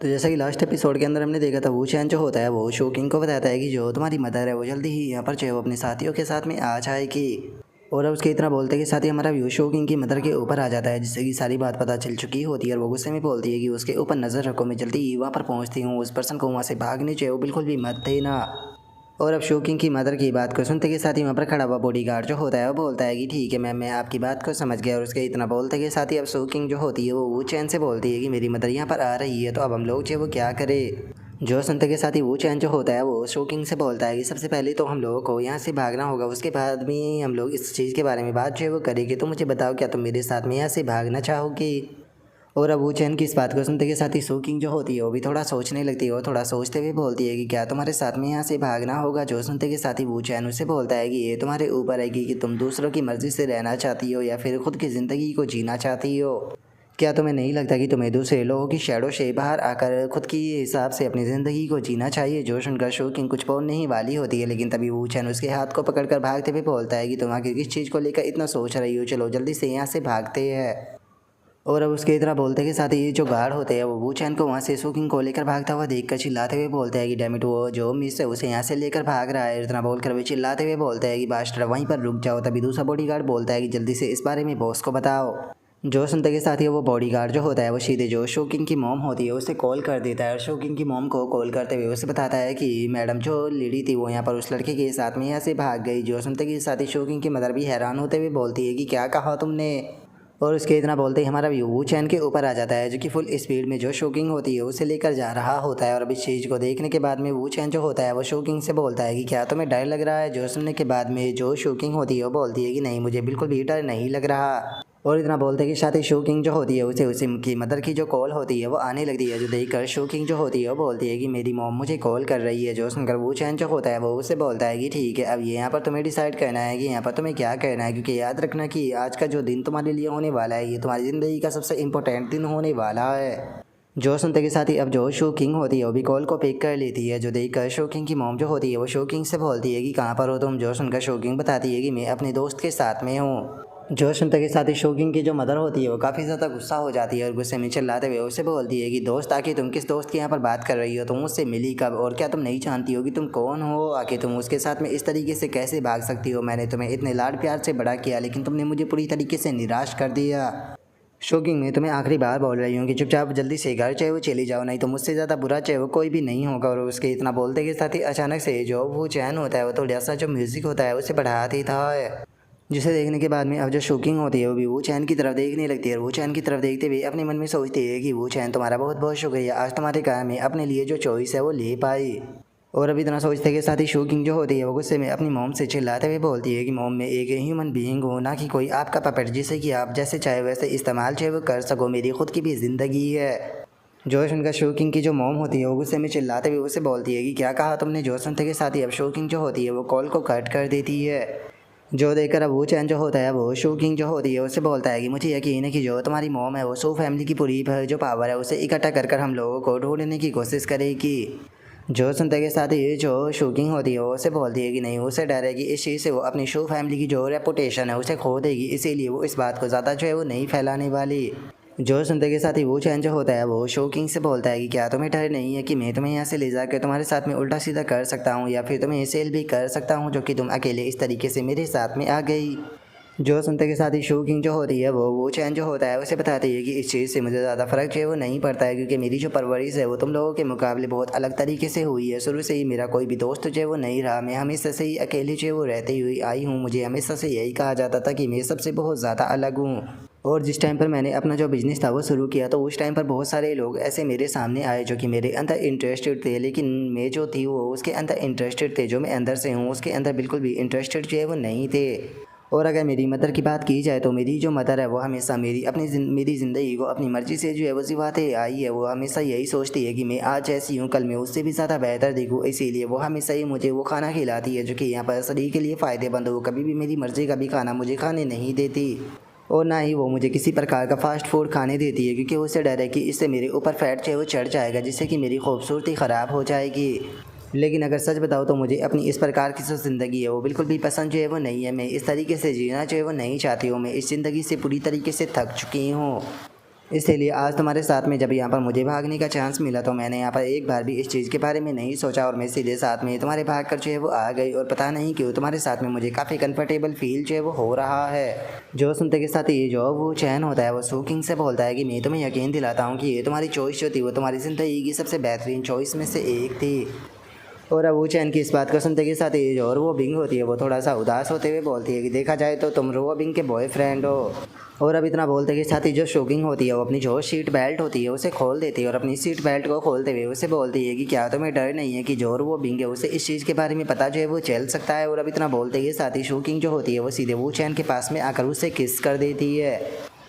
तो जैसा कि लास्ट एपिसोड के अंदर हमने देखा था, वो चैन जो होता है वो शोकिंग को बताता है कि जो तुम्हारी मदर है वो जल्दी ही यहाँ पर जो है वो अपने साथियों के साथ में आ जाएगी। और अब उसके इतना बोलते हैं कि साथ ही हमारा व्यू शोकिंग की मदर के ऊपर आ जाता है, जिससे कि सारी बात पता चल चुकी होती है। और वो गुस्से में बोलती है कि उसके ऊपर नज़र रखो, मैं जल्दी ही वहाँ पर पहुँचती हूँ, उस पर्सन को वहाँ से भागने चाहिए, वो बिल्कुल भी मत देना। और अब शोकिंग की मदर की बात को सुनते के साथ ही वहाँ पर खड़ा हुआ बॉडीगार्ड जो होता है वो बोलता है कि ठीक है मैम, मैं आपकी बात को समझ गया। और उसके इतना बोलते के साथ ही अब शोकिंग जो होती है वो चैन से बोलती है कि मेरी मदर यहाँ पर आ रही है, तो अब हम लोग जो है वो क्या करें। जो सुनते के साथ ही वो चैन जो होता है वो शोकिंग से बोलता है कि सबसे पहले तो हम लोगों को यहाँ से भागना होगा, उसके बाद भी हम लोग इस चीज़ के बारे में बात जो है वो करेंगे। तो मुझे बताओ, क्या तुम मेरे साथ में यहाँ से भागना चाहोगी। और अब वो चैन की इस बात को सुनते के साथ ही शोकिंग जो होती है वो भी थोड़ा सोचने लगती है और थोड़ा सोचते हुए बोलती है कि क्या तुम्हारे साथ में यहाँ से भागना होगा। जो सुनते के साथ ही वो चैन उसे बोलता है कि ये तुम्हारे ऊपर है कि तुम दूसरों की मर्ज़ी से रहना चाहती हो या फिर खुद की ज़िंदगी को जीना चाहती हो। क्या तुम्हें नहीं लगता कि तुम्हें दूसरे लोगों की शैडो से बाहर आकर खुद की हिसाब से अपनी ज़िंदगी को जीना चाहिए। जो सुनकर शोकिंग कुछ बोलने ही वाली होती है, लेकिन तभी वो चैन उसके हाथ को पकड़कर भागते हुए बोलता है कि तुम आखिर किस चीज़ को लेकर इतना सोच रही हो, चलो जल्दी से यहाँ से भागते हैं। और अब उसके इतना बोलते के साथ ही जो गार्ड होते हैं वो चैन को वहाँ से शोकिंग को लेकर भागता हुआ देखकर चिल्लाते हुए बोलते हैं कि डैमिट, वो जो मिस है उसे यहाँ से लेकर भाग रहा है। इतना बोलकर वे चिल्लाते हुए बोलते हैं कि बास्टर वहीं पर रुक जाओ। तभी दूसरा बॉडीगार्ड बोलता है कि जल्दी से इस बारे में बॉस को बताओ। जो सुनते के साथ ही वो बॉडीगार्ड जो होता है वो सीधे जो शोकिंग की मॉम होती है उसे कॉल कर देता है। और शोकिंग की मॉम को कॉल करते हुए उसे बताता है कि मैडम जो लेडी थी वो यहाँ पर उस लड़के के साथ में यहाँ से भाग गई। जो सुनते के साथ ही शोकिंग की मदर भी हैरान होते हुए बोलती है कि क्या कहा तुमने। और उसके इतना बोलते ही हमारा व्यू वो चैन के ऊपर आ जाता है, जो कि फुल स्पीड में जो शोकिंग होती है उसे लेकर जा रहा होता है। और अभी इस चीज़ को देखने के बाद में वो चैन जो होता है वो शोकिंग से बोलता है कि क्या तुम्हें डर लग रहा है। जो सुनने के बाद में जो शोकिंग होती है वो बोलती है कि नहीं, मुझे बिल्कुल भी डर नहीं लग रहा। और इतना बोलते कि साथ ही शोकिंग जो होती है उसे उसी की मदर की जो कॉल होती है वो आने लगती है। जो देखकर शोकिंग जो होती है वो बोलती है कि मेरी मॉम मुझे कॉल कर रही है। जो सुनकर वो चैन जो होता है वो उसे बोलता है कि ठीक है, अब ये यहाँ पर तुम्हें डिसाइड करना है कि यहाँ पर तुम्हें क्या करना है, क्योंकि याद रखना कि आज का जो दिन तुम्हारे लिए होने वाला है ये तुम्हारी ज़िंदगी का सबसे इम्पोर्टेंट दिन होने वाला है। जो सुनते के साथ ही अब जो शोकिंग होती है वो भी कॉल को पिक कर लेती है। जो देखकर शोकिंग की मॉम जो होती है वो शोकिंग से बोलती है कि कहाँ पर हो तुम। जो सुनकर शोकिंग बताती है कि मैं अपने दोस्त के साथ में हूँ। जो सुनते के साथ ही शोकिंग की जो मदर होती है वो काफ़ी ज़्यादा गुस्सा हो जाती है और गुस्से में चिल्लाते हुए उससे बोलती है कि दोस्त, आके तुम किस दोस्त की यहाँ पर बात कर रही हो, तुम उससे मिली कब, और क्या तुम नहीं जानती हो कि तुम कौन हो। आके तुम उसके साथ में इस तरीके से कैसे भाग सकती हो। मैंने तुम्हें इतने लाड प्यार से बड़ा किया, लेकिन तुमने मुझे पूरी तरीके से निराश कर दिया। शोकिंग, मैं तुम्हें आखिरी बार बोल रही हूँ कि चुपचाप जल्दी से घर चाहे वो चली जाओ, नहीं तो मुझसे ज़्यादा बुरा चाहे वो कोई भी नहीं होगा। और उसके इतना बोलते के साथ ही अचानक से जो वो चैन होता है वो थोड़ा सा जो म्यूज़िक होता है उसे बढ़ाती था, जिसे देखने के बाद में अब जो शोकिंग होती है वो भी वो चैन की तरफ देखने लगती है। और वो चैन की तरफ देखते हुए अपने मन में सोचती है कि वो चैन, तुम्हारा बहुत बहुत शुक्रिया, आज तुम्हारे कारण में अपने लिए जो चॉइस है वो ले पाई। और अभी इतना सोचते के साथ ही शोकिंग जो होती है वो गुस्से में अपनी मॉम से चिल्लाते हुए बोलती है कि मॉम, मैं एक ह्यूमन बीइंग हूँ, ना कि कोई आपका पपेट, जिसे कि आप जैसे चाहे वैसे इस्तेमाल चाहे वो कर सको, मेरी खुद की भी ज़िंदगी है। जो सुनकर शोकिंग की जो मॉम होती है वो गुस्से में चिल्लाते हुए उसे बोलती है कि क्या कहा तुमने। जो सुनते के साथ ही अब शोकिंग जो होती है वो कॉल को कट कर देती है। जो देखकर अब वो चैन जो होता है वो शोकिंग जो होती है उससे बोलता है कि मुझे यकीन है कि जो तुम्हारी मॉम है वो सो फैमिली की पूरी जो पावर है उसे इकट्ठा कर कर हम लोगों को ढूंढने की कोशिश करेगी। जो सुनते के साथ ही जो शोकिंग होती है वो उसे बोलती है कि नहीं, उसे डर है कि इस चीज़ से वो अपनी शो फैमिली की जो रेपुटेशन है उसे खो देगी, इसीलिए वो इस बात को ज़्यादा जो है वो नहीं फैलाने वाली। जो सुनते के साथ ही वो चैन जो होता है वो शोकिंग से बोलता है कि क्या तुम्हें डर नहीं है कि मैं तुम्हें यहाँ से ले जाकर तुम्हारे साथ में उल्टा सीधा कर सकता हूँ, या फिर तुम्हें सेल भी कर सकता हूँ, जो कि तुम अकेले इस तरीके से मेरे साथ में आ गई। जो सुनते के साथ ही शोकिंग जो होती है वो चैन जो होता है उसे बताती है कि इस चीज़ से मुझे ज़्यादा फ़र्क जो है वो नहीं पड़ता है, क्योंकि मेरी जो परवरिश है वो तुम लोगों के मुकाबले बहुत अलग तरीके से हुई है। शुरू से ही मेरा कोई भी दोस्त जो है वो नहीं रहा, मैं हमेशा से ही अकेली जो है वो रहती हुई आई हूँ। मुझे हमेशा से यही कहा जाता था कि मैं सबसे बहुत ज़्यादा अलग हूँ। और जिस टाइम पर मैंने अपना जो बिज़नेस था वो शुरू किया तो उस टाइम पर बहुत सारे लोग ऐसे मेरे सामने आए जो कि मेरे अंदर इंटरेस्टेड थे, लेकिन मैं जो थी वो उसके अंदर इंटरेस्टेड थे, जो मैं अंदर से हूँ उसके अंदर बिल्कुल भी इंटरेस्टेड जो है वो नहीं थे। और अगर मेरी मदर की बात की जाए तो मेरी जो मदर है वो हमेशा मेरी ज़िंदगी को अपनी मर्ज़ी से जो है वो जिवाते आई है। वो हमेशा यही सोचती है कि मैं आज ऐसी हूँ कल मैं उससे भी ज़्यादा बेहतर दिखूँ, इसीलिए वो हमेशा ही मुझे वो खाना खिलाती है जो कि यहाँ पर शरीर के लिए फ़ायदेमंद हो। कभी भी मेरी मर्ज़ी का भी खाना मुझे खाने नहीं देती, और ना ही वो मुझे किसी प्रकार का फ़ास्ट फूड खाने देती है, क्योंकि उसे डर है कि इससे मेरे ऊपर फैट जो है वो चढ़ जाएगा, जिससे कि मेरी खूबसूरती ख़राब हो जाएगी। लेकिन अगर सच बताऊँ तो मुझे अपनी इस प्रकार की जो ज़िंदगी है वो बिल्कुल भी पसंद जो है वो नहीं है। मैं इस तरीके से जीना जो है वो नहीं चाहती हूँ। मैं इस ज़िंदगी से पूरी तरीके से थक चुकी हूँ। इसीलिए आज तुम्हारे साथ में जब यहाँ पर मुझे भागने का चांस मिला तो मैंने यहाँ पर एक बार भी इस चीज़ के बारे में नहीं सोचा और मैं सीधे साथ में तुम्हारे भाग कर जो है वो आ गई। और पता नहीं क्यों तुम्हारे साथ में मुझे काफ़ी कंफर्टेबल फील जो है वो हो रहा है। जो सुनते के साथ ये जो वो चैन होता है वो शोकिंग से बोलता है कि मैं तुम्हें यकीन दिलाता हूँ कि ये तुम्हारी चॉइस जो थी वो तुम्हारी ज़िंदगी की सबसे बेहतरीन चॉइस में से एक थी। और अब वो चैन की इस बात को सुनते के साथ ये जो और वो बिंग होती है वो थोड़ा सा उदास होते हुए बोलती है कि देखा जाए तो तुम रो बिंग के बॉयफ्रेंड हो। और अब इतना बोलते के साथ ही जो शोकिंग होती है वो अपनी जो सीट बेल्ट होती है उसे खोल देती है और अपनी सीट बेल्ट को खोलते हुए उसे बोलती है कि क्या तुम्हें डर नहीं है कि जो और वो बिंग है उसे इस चीज़ के बारे में पता जो है वो चल सकता है। और अब इतना बोलते के साथ ही शोकिंग जो होती है वो सीधे वो चैन के पास में आकर उसे किस कर देती है।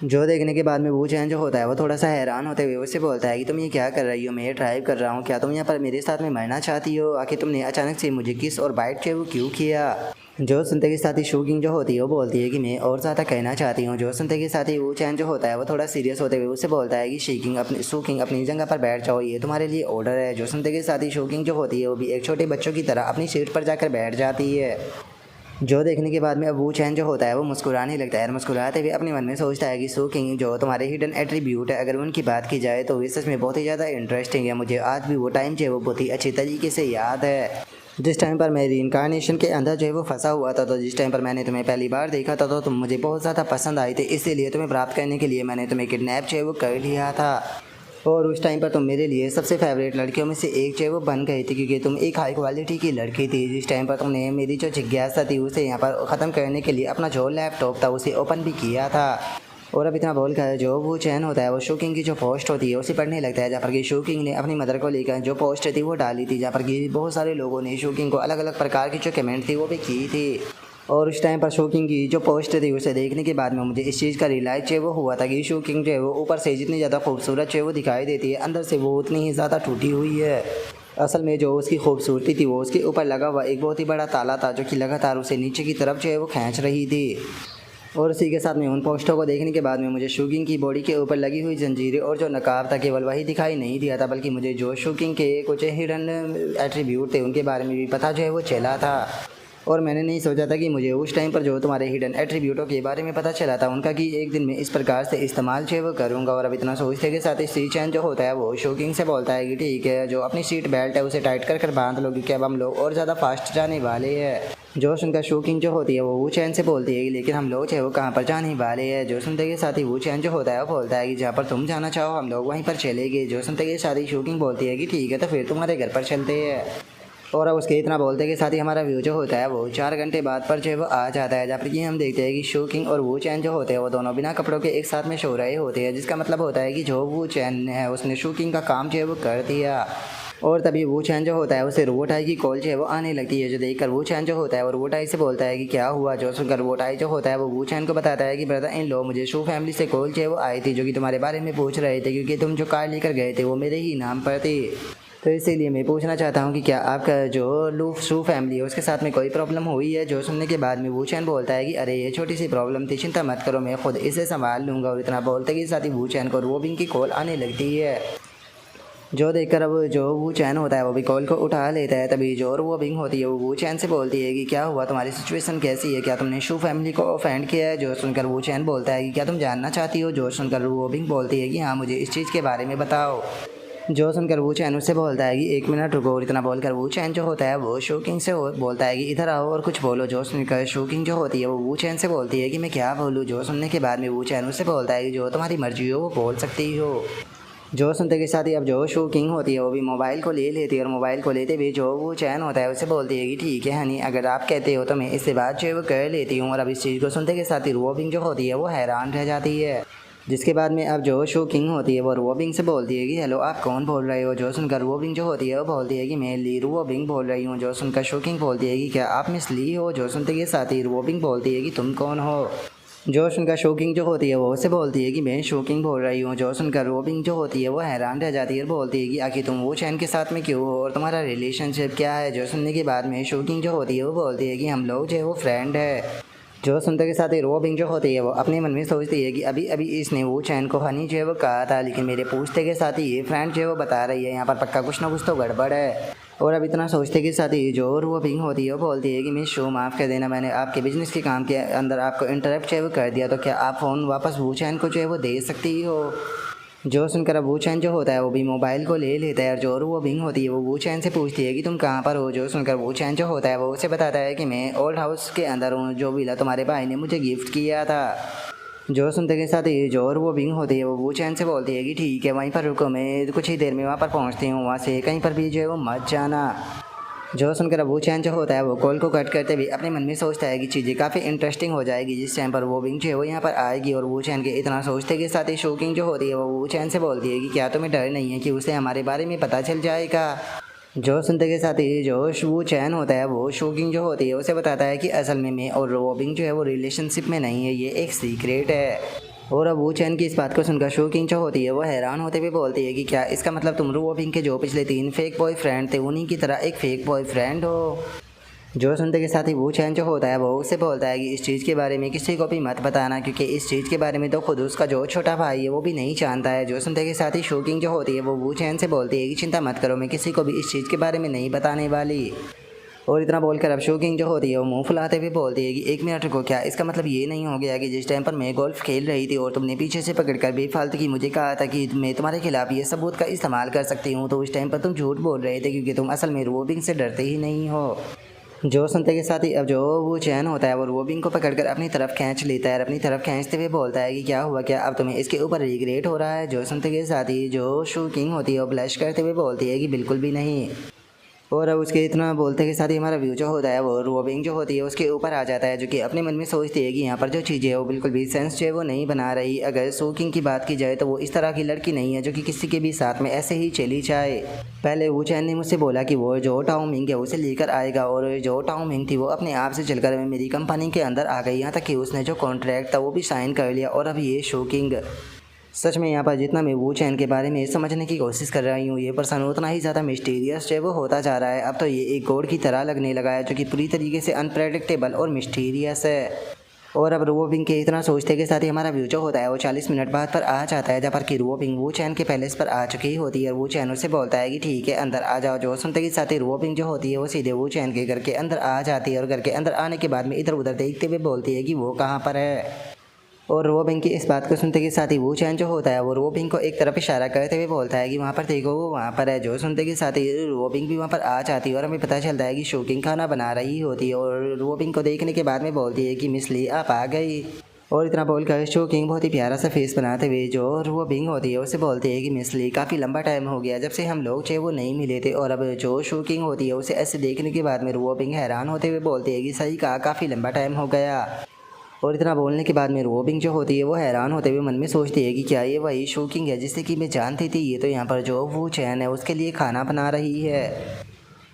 जो देखने के बाद में वो चैन जो होता है वो थोड़ा सा हैरान होते हुए उससे बोलता है कि तुम ये क्या कर रही हो, मैं ये ड्राइव कर रहा हूँ, क्या तुम यहाँ पर मेरे साथ में मरना चाहती हो, आखिर तुमने अचानक से मुझे किस और बाइट जो वो क्यों किया। जो सुनते के साथ ही शोकिंग जो होती है वो बोलती है कि मैं और ज़्यादा कहना चाहती हूँ। जो सुनते के साथ ही वो चैन जो होता है वो थोड़ा सीरियस होते हुए उससे बोलता है कि शोकिंग अपनी जगह पर बैठ जाओ, ये तुम्हारे लिए ऑर्डर है। जो सुनते के साथ ही शोकिंग जो होती है वो भी एक छोटे बच्चों की तरह अपनी सीट पर जाकर बैठ जाती है। जो देखने के बाद में अब वो चैन जो होता है वो मुस्कुराने लगता है और मुस्कुराते हुए अपने मन में सोचता है कि शोकिंग जो तुम्हारे हिडन एट्रीब्यूट है अगर उनकी बात की जाए तो ये सच में बहुत ही ज़्यादा इंटरेस्टिंग है। मुझे आज भी वो टाइम जो है वो बहुत ही अच्छी तरीके से याद है जिस टाइम पर मैं रीइंकार्नेशन के अंदर जो है वो फंसा हुआ था। तो जिस टाइम पर मैंने तुम्हें पहली बार देखा था तो तुम मुझे बहुत ज़्यादा पसंद आई थी, इसीलिए तुम्हें प्राप्त करने के लिए मैंने तुम्हें किडनैप जो है वो कर लिया था। और उस टाइम पर तुम मेरे लिए सबसे फेवरेट लड़कियों में से एक जो है वो बन गई थी क्योंकि तुम एक हाई क्वालिटी की लड़की थी। जिस टाइम पर तुमने मेरी जो जिज्ञासा थी उसे यहाँ पर ख़त्म करने के लिए अपना जो लैपटॉप था उसे ओपन भी किया था। और अब इतना बोल कर जो वो चैन होता है वो शोकिंग की जो पोस्ट होती है उसे पढ़ने लगता है जहाँ पर कि शोकिंग ने अपनी मदर को लेकर जो पोस्ट थी वो डाली थी, जहाँ पर कि बहुत सारे लोगों ने शोकिंग को अलग अलग प्रकार की जो कमेंट थी वो भी की थी। और उस टाइम पर शोकिंग की जो पोस्ट थी उसे देखने के बाद में मुझे इस चीज़ का रियलाइज जो है वो हुआ था कि शोकिंग जो है वो ऊपर से जितनी ज़्यादा खूबसूरत जो है वो दिखाई देती है अंदर से वो उतनी ही ज़्यादा टूटी हुई है। असल में जो उसकी खूबसूरती थी वो उसके ऊपर लगा हुआ एक बहुत ही बड़ा ताला था जो कि लगातार उसे नीचे की तरफ जो है वो खींच रही थी। और उसी के साथ में उन पोस्टों को देखने के बाद में मुझे शोकिंग की बॉडी के ऊपर लगी हुई जंजीरें और जो नकाब था केवल वही दिखाई नहीं दिया था, बल्कि मुझे जो शोकिंग के कुछ हिडन एट्रीब्यूट थे उनके बारे में भी पता जो है वो चला था। और मैंने नहीं सोचा था कि मुझे उस टाइम पर जो तुम्हारे हिडन एट्रीब्यूटों के बारे में पता चला था उनका कि एक दिन मैं इस प्रकार से इस्तेमाल जो है वो करूँगा। और अब इतना सोचते के साथ ही सी चैन जो होता है वो शोकिंग से बोलता है कि ठीक है, जो अपनी सीट बेल्ट है उसे टाइट कर बांध लो क्योंकि अब हम लोग और ज़्यादा फास्ट जाने वाले हैं। जो सुनकर शोकिंग जो होती है वो चैन से बोलती है कि लेकिन हम लोग जो है वो कहाँ पर जाने वाले हैं। जो सुनते के साथ ही वो चैन जो होता है वो बोलता है कि जहाँ पर तुम जाना चाहो हम लोग वहीं पर चलेंगे। जो सुनते के साथ ही शोकिंग बोलती है कि ठीक है तो फिर तुम्हारे घर पर चलते हैं। और अब उसके इतना बोलते के साथ ही हमारा व्यू जो होता है वो 4 घंटे बाद पर जो है वो आ जाता है, जहाँ पर कि हम देखते हैं कि शोकिंग और वो चैन जो होते हैं वो दोनों बिना कपड़ों के एक साथ में सो रहे होते हैं, जिसका मतलब होता है कि जो वो चैन है उसने शोकिंग का काम जो है वो कर दिया। और तभी वो चैन जो होता है उसे रोबोटाई की कॉल जो है वो आने लगती है, जो देखकर वो चैन जो होता है वो रोबोटाई से बोलता है कि क्या हुआ। जो सुनकर रोबोटाई जो होता है वो चैन को बताता है कि ब्रदर इन लो मुझे शू फैमिली से कॉल जो है वो आई थी जो कि तुम्हारे बारे में पूछ रहे थे क्योंकि तुम जो कार लेकर गए थे वो मेरे ही नाम पर थी। तो इसीलिए मैं पूछना चाहता हूँ कि क्या आपका जो शू फैमिली है उसके साथ में कोई प्रॉब्लम हुई है। जो सुनने के बाद में वो चैन बोलता है कि अरे ये छोटी सी प्रॉब्लम थी, चिंता मत करो मैं खुद इसे संभाल लूँगा। और इतना बोलते कि साथ ही वो चैन को रोबिन की कॉल आने लगती है। जो देखकर अब जो वो चैन होता है वो भी कॉल को उठा लेता है। तभी जो वो बिंग होती है वो चैन से बोलती है कि क्या हुआ, तुम्हारी सिचुएशन कैसी है, क्या तुमने शू फैमिली को ऑफेंड किया है। जो सुनकर वो चैन बोलता है कि क्या तुम जानना चाहती हो। जो सुनकर वो बिंग बोलती है कि हाँ मुझे इस चीज़ के बारे में बताओ। जो सुनकर वो चैन उससे बोलता है कि 1 मिनट रुको। और इतना बोलकर वो चैन जो होता है वो शोकिंग से बोलता है कि इधर आओ और कुछ बोलो। जो सुनकर शोकिंग जो होती है वो चैन से बोलती है कि मैं क्या बोलूँ। जो सुनने के बाद में वो चैन उससे बोलता है कि जो तुम्हारी मर्जी हो वो बोल सकती हो। जो सुनते के साथ ही अब जो शोकिंग होती है वो भी मोबाइल को ले लेती है और मोबाइल को लेते हुए जो वो चैन होता है उससे बोलती है कि ठीक है हनी, अगर आप कहते हो तो मैं इससे बात जो है वो कर लेती हूँ। और अब इस चीज़ को सुनते के साथ ही रोबिंग जो होती है वो हैरान रह जाती है। जिसके बाद में अब जो शोकिंग होती है वो रोबिंग से बोलती है कि हेलो आप कौन बोल रहे हो। जो सुनकर रोबिंग जो होती है वो बोलती है कि मैं ली रोबिंग बोल रही हूँ। जो सुनकर शोकिंग बोलती है कि क्या आप मिस ली हो। जो सुनते के साथ ही रोबिंग बोलती है कि तुम कौन हो। जो सुनकर शोकिंग जो होती है वो उससे बोलती है कि मैं शोकिंग बोल रही हूँ। जो सुनकर रोबिंग जो होती है वो हैरान रह जाती है और बोलती है कि आखिर तुम वो चैन के साथ में क्यों हो और तुम्हारा रिलेशनशिप क्या है। जो सुनने के बाद में शोकिंग जो होती है वो बोलती है कि हम लोग जो है वो फ्रेंड है। जो सुनते के साथ ही रोबिंग जो होती है वो अपने मन में सोचती है कि अभी अभी इसने वो चैन को हनी जो है वो कहा था, लेकिन मेरे पूछते के साथ ही ये फ्रेंड जो है वो बता रही है यहाँ पर पक्का कुछ ना कुछ तो गड़बड़ है। और अब इतना सोचते के साथ ही जो रोबिंग होती है वो बोलती है कि मिस शो माफ़ कर देना, मैंने आपके बिजनेस के काम के अंदर आपको इंटरप्ट जो है वो कर दिया, तो क्या आप फ़ोन वापस वो चैन को जो है वो दे सकती हो। जो सुनकर अब वो चैन जो होता है वो भी मोबाइल को ले लेता है और जो वो बिंग होती है वो चैन से पूछती है कि तुम कहाँ पर हो। जो सुनकर वो चैन जो होता है वो उसे बताता है कि मैं ओल्ड हाउस के अंदर हूँ, जो विला तुम्हारे भाई ने मुझे गिफ्ट किया था। जो सुनते के साथ ही जो वो बिंग होती है वो चैन से बोलती है कि ठीक है वहीं पर रुको, मैं कुछ ही देर में वहाँ पर पहुँचती हूँ, वहाँ से कहीं पर भी जो है वो मत जाना। जो सुनकर अब वो चैन जो होता है वो कॉल को कट करते हुए अपने मन में सोचता है कि चीज़ें काफ़ी इंटरेस्टिंग हो जाएगी जिस टाइम पर वो बिंग जो है वो यहाँ पर आएगी। और वो चैन के इतना सोचते के साथ ही शोकिंग जो होती है वो चैन से बोलती है कि क्या तुम्हें डर नहीं है कि उसे हमारे बारे में पता चल जाएगा। जो सुनते के साथ ही जो वो चैन होता है वो शोकिंग जो होती है उसे बताता है कि असल में मैं और रोबिंग जो है वो रिलेशनशिप में नहीं है, ये एक सीक्रेट है। और अब वो चैन की इस बात को सुनकर शोकिंग जो होती है वो हैरान होते हुए बोलती है कि क्या इसका मतलब तुम रोबिंग के जो पिछले 3 फेक बॉयफ्रेंड थे उन्हीं की तरह एक फेक बॉयफ्रेंड हो। जो सुनते के साथ ही वो चैन जो होता है वो उससे बोलता है कि इस चीज़ के बारे में किसी को भी मत बताना, क्योंकि इस चीज़ के बारे में तो खुद उसका जो छोटा भाई है वो भी नहीं जानता है। जो सुनते के साथ ही शोकिंग जो होती है वो चैन से बोलती है कि चिंता मत करो, मैं किसी को भी इस चीज़ के बारे में नहीं बताने वाली। और इतना बोलकर अब शोकिंग जो होती है वो मुंह फुलाते हुए बोलती है कि 1 मिनट रुको, क्या इसका मतलब ये नहीं हो गया कि जिस टाइम पर मैं गोल्फ खेल रही थी और तुमने पीछे से पकड़कर बेफालतू की मुझे कहा था कि मैं तुम्हारे खिलाफ ये सबूत का इस्तेमाल कर सकती हूँ, तो उस टाइम पर तुम झूठ बोल रहे थे क्योंकि तुम असल में रोबिंग से डरते ही नहीं हो। जो सुनते के साथ ही अब जो वो चैन होता है वो रोबिंग को पकड़कर अपनी तरफ खींच लेता है और अपनी तरफ खींचते हुए बोलता है कि क्या हुआ, क्या अब तुम्हें इसके ऊपर रिग्रेट हो रहा है। जो सुनते के साथ ही जो शोकिंग होती है वो ब्लश करते हुए बोलती है कि बिल्कुल भी नहीं। और अब उसके इतना बोलते के साथ ही हमारा व्यू जो होता है वो रोबिंग जो होती है उसके ऊपर आ जाता है, जो कि अपने मन में सोचती है कि यहाँ पर जो चीज़ें है वो बिल्कुल भी सेंस जो है वो नहीं बना रही। अगर शोकिंग की बात की जाए तो वो इस तरह की लड़की नहीं है जो कि किसी के भी साथ में ऐसे ही चली जाए। पहले वो चैन ने मुझसे बोला कि वो जो टाओ मिंग है उसे लेकर आएगा, और जो टाओ मिंग थी वो अपने आप से चलकर मेरी कंपनी के अंदर आ गई, यहाँ तक कि उसने जो कॉन्ट्रैक्ट था वो भी साइन कर लिया। और अब ये शोकिंग सच में यहाँ पर जितना मैं वो चैन के बारे में समझने की कोशिश कर रही हूँ ये पर्सन उतना ही ज़्यादा मिस्टीरियस जो है वो होता जा रहा है। अब तो ये एक गॉड की तरह लगने लगा है जो कि पूरी तरीके से अनप्रेडिक्टेबल और मिस्टीरियस है। और अब रोबिंग के इतना सोचते के साथ ही हमारा व्यू जो होता है वो 40 मिनट बाद पर आ जाता है, जहाँ पर कि रोबिंग वो चैन के पैलेस पर आ चुकी होती है। वो चैन उससे बोलता है कि ठीक है अंदर आ जाओ। जो सुनते के साथ ही रोबिंग जो होती है वो सीधे वो चैन के घर के अंदर आ जाती है और घर के अंदर आने के बाद में इधर उधर देखते हुए बोलती है कि वो कहाँ पर है। और रोबिंग की इस बात को सुनते के साथ ही वो चैन जो होता है वो रोबिंग को एक तरफ इशारा करते हुए बोलता है कि वहाँ पर देखो वो वहाँ पर है। जो सुनते के साथ ही रोबिंग भी वहाँ पर आ जाती है और हमें पता चलता है कि शोकिंग खाना बना रही होती है। और रोबिंग को देखने के बाद में बोलती है कि मिस ली आप आ गई। और इतना बोलकर शोकिंग बहुत ही प्यारा सा फेस बनाते हुए जो रोबिंग होती है उससे बोलती है कि मिस ली काफ़ी लंबा टाइम हो गया जब से हम लोग चाहे वो नहीं मिले थे। और अब जो शोकिंग होती है उसे ऐसे देखने के बाद में रोबिंग हैरान होते हुए बोलती है कि सही कहा, काफ़ी लंबा टाइम हो गया। और इतना बोलने के बाद में रोबिंग जो होती है वो हैरान होते हुए मन में सोचती है कि क्या ये वही शोकिंग है जिससे कि मैं जानती थी, ये तो यहाँ पर जो वो चैन है उसके लिए खाना बना रही है।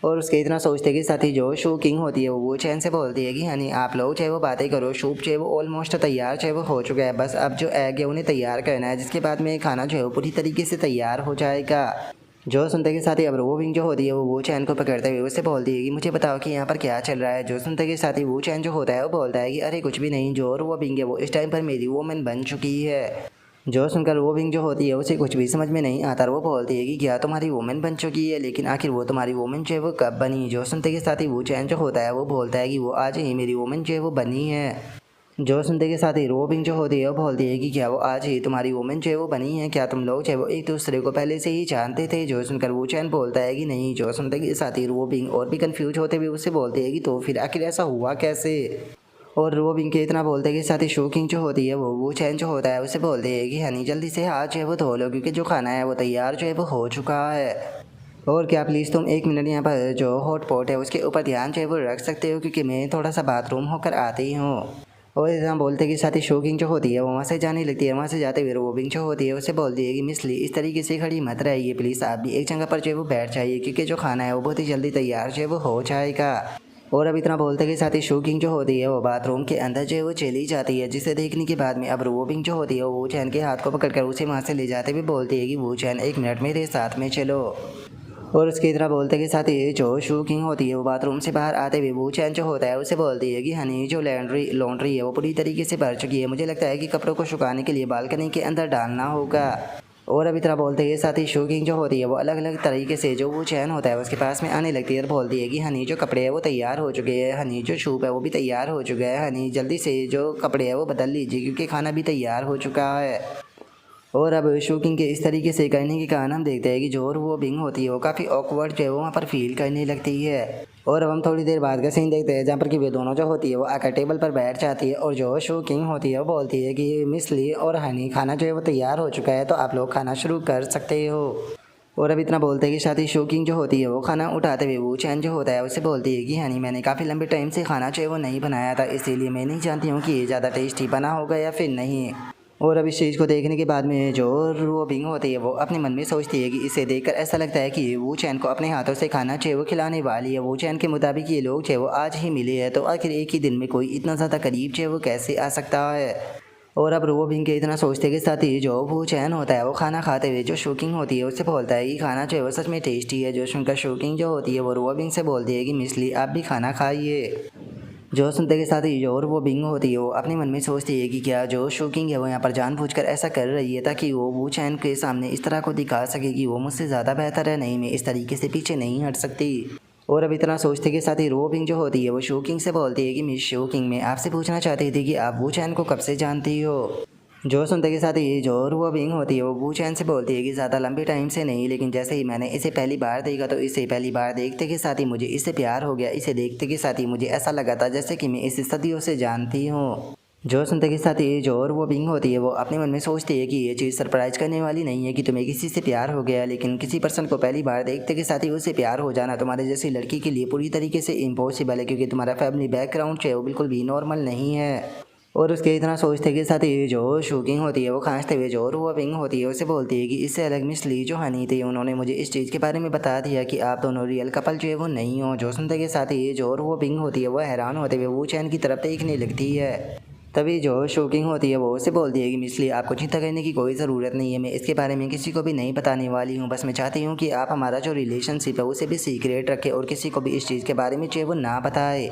और उसके इतना सोचते के साथ ही जो शोकिंग होती है वो चैन से बोलती है कि हनी आप लोग चाहे वो बातें करो, सूप चाहे वो ऑलमोस्ट तैयार चाहे वो हो चुका है, बस अब जो एग है उन्हें तैयार करना है, जिसके बाद में खाना जो है वो पूरी तरीके से तैयार हो जाएगा। जो सुनते के साथ ही अब रोबिंग जो होती है वो चैन को पकड़ते हुए उससे बोलती है कि मुझे बताओ कि यहाँ पर क्या चल रहा है। जो सुनते के साथ ही वो चैन जो होता है वो बोलता है कि अरे कुछ भी नहीं, जो रोबिंग है वो इस टाइम पर मेरी वोमन बन चुकी है। जो सुनकर रोबिंग जो होती है उसे कुछ भी समझ में नहीं आता, वो बोलती है कि क्या तुम्हारी वोमन बन चुकी है, लेकिन आखिर वो तुम्हारी वोमन जो है वो कब बनी। जो सुनते के साथ ही वो चैन जो होता है वो बोलता है कि वो आज ही मेरी वोमन जो है वो बनी है। जो सुनते के साथ ही रोबिंग जो होती है वो बोलती है कि क्या वो आज ही तुम्हारी वुमेन जो है वो बनी है, क्या तुम लोग जो है वो एक दूसरे को पहले से ही जानते थे। जो सुनकर वो चैन बोलता है कि नहीं। जो सुनते के साथ ही रोबिंग और भी कंफ्यूज होते हुए उससे बोलती है कि तो फिर आखिर ऐसा हुआ कैसे। और रोबिंग के इतना बोलते के साथ ही शोकिंग जो होती है वो चैन जो होता है उसे बोलती है कि हनी जल्दी से हाथ जो है वो धो लो, क्योंकि जो खाना है वो तैयार जो है वो हो चुका है। और क्या प्लीज़ तुम 1 मिनट यहाँ पर जो हॉट पॉट है उसके ऊपर ध्यान जो है वो रख सकते हो, क्योंकि मैं थोड़ा सा बाथरूम होकर आती हूँ। और इतना बोलते के साथ ही शोकिंग जो होती है वो वहाँ से जाने लगती है। वहाँ से जाते हुए रोबिंग जो होती है उसे बोलती है कि मिस ली इस तरीके से खड़ी मत रहिए, प्लीज़ आप भी एक जगह पर जो है वो बैठ जाइए, क्योंकि जो खाना है वो बहुत ही जल्दी तैयार जो है वो हो जाएगा। और अब इतना बोलते के साथ ही शोकिंग जो होती है वो बाथरूम के अंदर जो है वो चली जाती है, जिसे देखने के बाद में अब रोबिंग जो होती है वो चैन के हाथ को पकड़कर उसे वहाँ से ले जाते हुए बोलती है कि वो चैन 1 मिनट मेरे साथ में चलो। और उसकी तरह बोलते के साथ ही जो शोकिंग होती है वो बाथरूम से बाहर आते हुए वो चैन जो होता है उसे बोलती है कि हनी जो लॉन्ड्री है वो पूरी तरीके से भर चुकी है, मुझे लगता है कि कपड़ों को सुखाने के लिए बालकनी के अंदर डालना होगा। और अभी तरह बोलते के साथ ही शोकिंग जो होती है वो अलग अलग तरीके से जो वो चैन होता है उसके पास में आने लगती है और बोलती है कि हनी जो कपड़े है वो तैयार हो चुके हैं, हनी जो शूप है वो भी तैयार हो चुका है, हनी जल्दी से जो कपड़े है वो बदल लीजिए क्योंकि खाना भी तैयार हो चुका है। और अब शूकिंग के इस तरीके से करने के कारण हम देखते हैं कि जो और वो बिंग होती है वो काफ़ी ऑकवर्ड जो है वो वहाँ पर फील करने लगती है। और अब हम थोड़ी देर बाद का सीन देखते हैं जहाँ पर कि वे दोनों जो होती है वो आकर टेबल पर बैठ जाती है और जो शूकिंग होती है वो बोलती है कि मिस ली और हनी खाना जो है वो तैयार हो चुका है, तो आप लोग खाना शुरू कर सकते हो। और अब इतना बोलते हैं कि साथ ही शूकिंग जो होती है वो खाना उठाते हुए वो चैन जो होता है उससे बोलती है कि हनी मैंने काफ़ी लंबे टाइम से खाना जो है वो नहीं बनाया था, इसीलिए मैं नहीं जानती हूँ कि ये ज़्यादा टेस्टी बना होगा या फिर नहीं। और अब इस चीज़ को देखने के बाद में जो वो बिंग होती है वो अपने मन में सोचती है कि इसे देखकर ऐसा लगता है कि वो चैन को अपने हाथों से खाना चाहिए वो खिलाने वाली है। वो चैन के मुताबिक ये लोग जो वो आज ही मिले हैं, तो आखिर एक ही दिन में कोई इतना ज़्यादा करीब जो वो कैसे आ सकता है। और अब वो बिंग के इतना सोचते के साथ ही जो वो चैन होता है वो खाना खाते हुए जो शूकिंग होती है उससे बोलता है कि खाना जो है वो सच में टेस्टी है। जो सुनकर शूकिंग जो होती है वो रो बिंग से बोलती है कि मिसली आप भी खाना खाइए। जो सुनते के साथ ही जो और वो बिंग होती है वो अपने मन में सोचती है कि क्या जो शूकिंग है वो यहाँ पर जानबूझकर ऐसा कर रही है ताकि वो वू चैन के सामने इस तरह को दिखा सके कि वो मुझसे ज़्यादा बेहतर है, नहीं मैं इस तरीके से पीछे नहीं हट सकती। और अब इतना सोचते के साथ ही रो बिंग जो होती है वो शूकिंग से बोलती है कि मिस शूकिंग मैं आपसे पूछना चाहती थी कि आप वू चैन को कब से जानती हो। जो सुनते के साथ ही जो और वो बिंग होती है वो वू चैन से बोलती है कि ज़्यादा लंबे टाइम से नहीं, लेकिन जैसे ही मैंने इसे पहली बार देखा तो इसे पहली बार देखते के साथ ही मुझे इससे प्यार हो गया। इसे देखते के साथ ही मुझे ऐसा लगा था जैसे कि मैं इसे सदियों से जानती हूँ। जो सुनते के साथ ही जो और वो बिंग होती है वो अपने मन में सोचती है कि ये चीज़ सरप्राइज करने वाली नहीं है कि तुम्हें किसी से प्यार हो गया, लेकिन किसी पर्सन को पहली बार देखते के साथ ही उससे प्यार हो जाना तुम्हारे जैसी लड़की के लिए पूरी तरीके से इम्पॉसिबल है, क्योंकि तुम्हारा फैमिली बैकग्राउंड जो है वो बिल्कुल भी नॉर्मल नहीं है। और उसके इतना सोचते के साथ ही जो शूकिंग होती है वो खांसते हुए जो वो विंग होती है उसे बोलती है कि इससे अलग मिस ली जो हनी थी उन्होंने मुझे इस चीज़ के बारे में बता दिया कि आप दोनों रियल कपल जो है वो नहीं हो। जो सुनते के साथ ही जो वो विंग होती है वो हैरान होते हुए वो चैन की तरफ देखने लगती है। तभी जो शूकिंग होती है वो उसे बोलती है कि मिसली आपको चिंता करने की कोई ज़रूरत नहीं है, मैं इसके बारे में किसी को भी नहीं बताने वाली हूँ, बस मैं चाहती हूँ कि आप हमारा जो रिलेशनशिप है उसे भी सीक्रेट रखें और किसी को भी इस चीज़ के बारे में जो है वो ना बताए,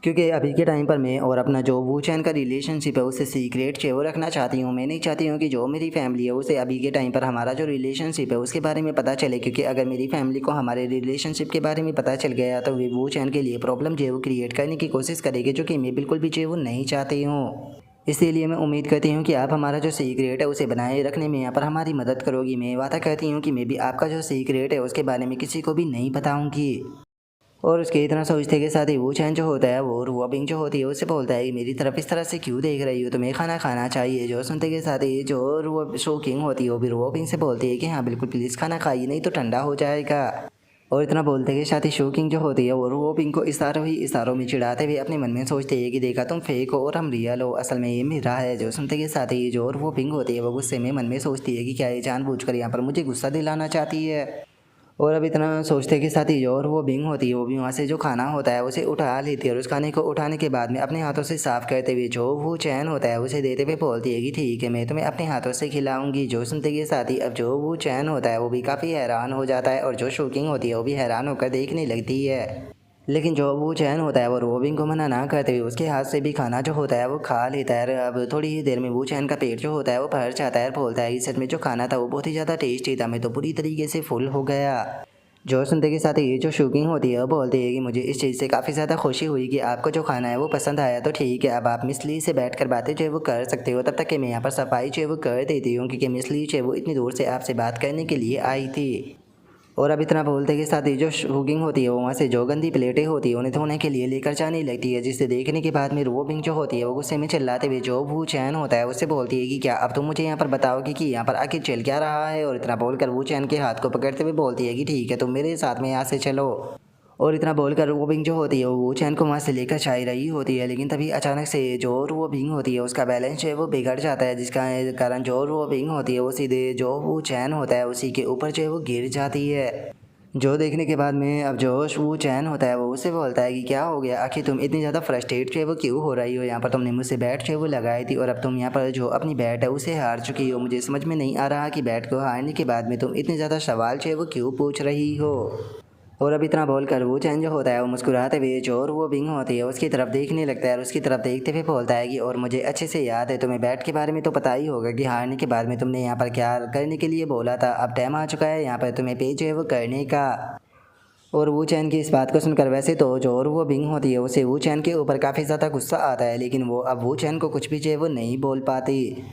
क्योंकि अभी के टाइम पर मैं और अपना जो वू चैन का रिलेशनशिप है उसे सीक्रेट जो है वो रखना चाहती हूँ। मैं नहीं चाहती हूँ कि जो मेरी फैमिली है उसे अभी के टाइम पर हमारा जो रिलेशनशिप है उसके बारे में पता चले, क्योंकि अगर मेरी फैमिली को हमारे रिलेशनशिप के बारे में पता चल गया तो वे वू चैन के लिए प्रॉब्लम जो है वो क्रिएट करने की कोशिश करेगी, जो कि मैं बिल्कुल भी जो है वो नहीं चाहती हूँ। इसीलिए मैं उम्मीद करती हूँ कि आप हमारा जो सीक्रेट है उसे बनाए रखने में यहाँ पर हमारी मदद करोगी। मैं वादा करती हूँ कि मैं भी आपका जो सीक्रेट है उसके बारे में किसी को भी नहीं बताऊँगी। और उसके इतना सोचते के साथ ही वो चैन जो होता है वो रुआबिंग जो होती है उससे बोलता है कि मेरी तरफ इस तरह से क्यों देख रही हो, तुम्हें खाना खाना चाहिए। जो सुनते के साथ ही जो रुआ शोकिंग होती है वो भी रुआबिंग से बोलती है कि हाँ बिल्कुल प्लीज़ खाना खाइए नहीं तो ठंडा हो जाएगा। और इतना बोलते के साथ ही शोकिंग जो होती है वो रुआबिंग को इशारों ही इशारों में चिढ़ाते हुए अपने मन में सोचते है कि देखा तुम फेक हो और हम रियल हो, असल में ये मेरा है। जो सुनते के साथ ही जो रुआबिंग होती है वो गुस्से में मन में सोचती है कि क्या ये जानबूझकर यहाँ पर मुझे गुस्सा दिलाना चाहती है। और अब इतना सोचते के साथ ही जो और वो बिंग होती है वो भी वहाँ से जो खाना होता है उसे उठा लेती है और उस खाने को उठाने के बाद में अपने हाथों से साफ़ करते हुए जो वो चैन होता है उसे देते हुए बोलती है कि ठीक है मैं तुम्हें अपने हाथों से खिलाऊंगी। जो सुनते के साथ ही अब जो वो चैन होता है वो भी काफ़ी हैरान हो जाता है और जो शौकिंग होती है वो भी हैरान होकर देखने लगती है। लेकिन जो वो चैन होता है वो रोबिन को मना ना करते हुए उसके हाथ से भी खाना जो होता है वो खा लेता है। अब थोड़ी ही देर में वो चैन का पेट जो होता है वो भर जाता है और बोलता है कि सच में जो खाना था वो बहुत ही ज़्यादा टेस्टी था, मैं तो पूरी तरीके से फुल हो गया। जो सुनते के साथ ये जो शूकिंग होती है वो बोलती है कि मुझे इस चीज़ से काफ़ी ज़्यादा खुशी हुई कि आपको जो खाना है वो पसंद आया, तो ठीक है अब आप मिसली से बैठकर बातें जो है वो कर सकते हो, तब तक कि मैं यहाँ पर सफाई जो है वो कर देती हूँ, क्योंकि मिसली जो है वो इतनी दूर से आपसे बात करने के लिए आई थी। और अब इतना बोलते के साथ ही जो शूगिंग होती है वो वहाँ से जो गंदी प्लेटें होती है उन्हें धोने के लिए लेकर जाने लगती है, जिसे देखने के बाद में रोबिंग जो होती है वो गुस्से में चिल्लाते हुए जो वो चैन होता है उससे बोलती है कि क्या अब तुम मुझे यहाँ पर बताओगी कि यहाँ पर आखिर चल क्या रहा है। और इतना बोलकर वो चैन के हाथ को पकड़ते हुए बोलती है कि ठीक है तुम मेरे साथ में यहाँ से चलो। और इतना बोलकर वो बिंग जो होती है वो चैन को वहाँ से लेकर जा रही होती है, लेकिन तभी अचानक से जो वो बिंग होती है उसका बैलेंस जो है वो बिगड़ जाता है, जिसका कारण जो वो बिंग होती है वो सीधे जो वो चैन होता है उसी के ऊपर जो है वो गिर जाती है। जो देखने के बाद में अब जोश वो चैन होता है वो उससे बोलता है कि क्या हो गया, आखिर तुम इतनी ज़्यादा फ्रस्ट्रेट जो है वो क्यों हो रही हो, यहाँ पर तुमने मुझसे बैट जो है वो लगाई थी और अब तुम यहाँ पर जो अपनी बैट है उसे हार चुकी हो। मुझे समझ में नहीं आ रहा कि बैट को हारने के बाद में तुम इतने ज़्यादा सवाल जो है वो क्यों पूछ रही हो। और अब इतना बोलकर वो चैन जो होता है वो मुस्कुराते हुए जो और वो बिंग होती है उसकी तरफ देखने लगता है और उसकी तरफ देखते हुए बोलता है कि और मुझे अच्छे से याद है, तुम्हें बैट के बारे में तो पता ही होगा कि हारने के बाद में तुमने यहाँ पर क्या करने के लिए बोला था, अब टाइम आ चुका है यहाँ पर तुम्हें पे जो है वो करने का। और वो चैन की इस बात को सुनकर वैसे तो जो और वो बिंग होती है उसे वो चैन के ऊपर काफ़ी ज़्यादा गुस्सा आता है, लेकिन वो अब वो चैन को कुछ भी जो है वो नहीं बोल पाती।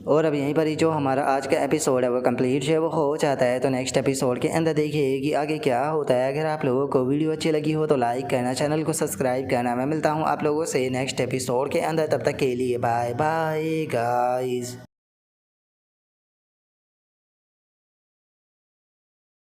और अब यहीं पर ही जो हमारा आज का एपिसोड है वो कंप्लीट जो है वो हो जाता है। तो नेक्स्ट एपिसोड के अंदर देखिए कि आगे क्या होता है। अगर आप लोगों को वीडियो अच्छी लगी हो तो लाइक करना, चैनल को सब्सक्राइब करना। मैं मिलता हूँ आप लोगों से नेक्स्ट एपिसोड के अंदर, तब तक के लिए बाय बाय गाइस।